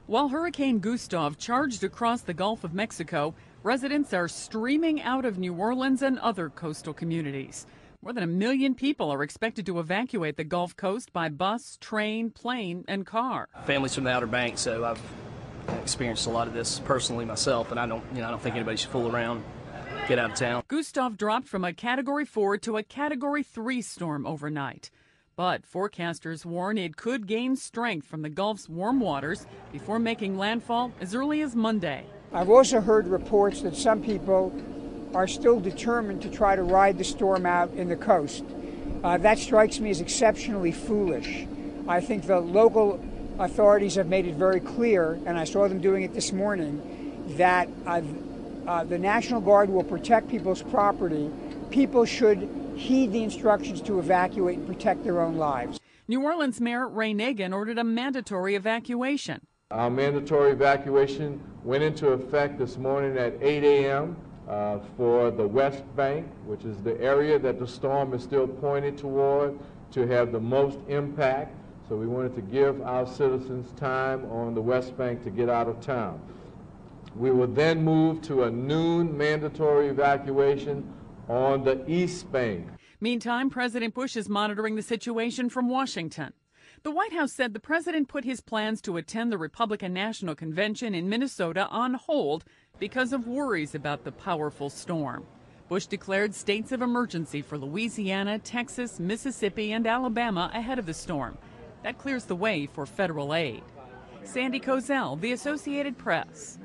While Hurricane Gustav charged across the Gulf of Mexico, residents are streaming out of New Orleans and other coastal communities. More than 1 million people are expected to evacuate the Gulf Coast by bus, train, plane, and car. Families from the Outer Banks, so I've experienced a lot of this personally myself, and I don't think anybody should fool around. Get out of town. Gustav dropped from a Category 4 to a Category 3 storm overnight. But forecasters warn it could gain strength from the Gulf's warm waters before making landfall as early as Monday. I've also heard reports that some people are still determined to try to ride the storm out in the coast. That strikes me as exceptionally foolish. I think the local authorities have made it very clear, and I saw them doing it this morning, that the National Guard will protect people's property. People should heed the instructions to evacuate and protect their own lives. New Orleans Mayor Ray Nagin ordered a mandatory evacuation. Our mandatory evacuation went into effect this morning at 8 a.m. For the West Bank, which is the area that the storm is still pointed toward to have the most impact. So we wanted to give our citizens time on the West Bank to get out of town. We will then move to a noon mandatory evacuation on the East Bank. Meantime, President Bush is monitoring the situation from Washington. The White House said the president put his plans to attend the Republican National Convention in Minnesota on hold because of worries about the powerful storm. Bush declared states of emergency for Louisiana, Texas, Mississippi, and Alabama ahead of the storm. That clears the way for federal aid. Sandy Kozel, The Associated Press.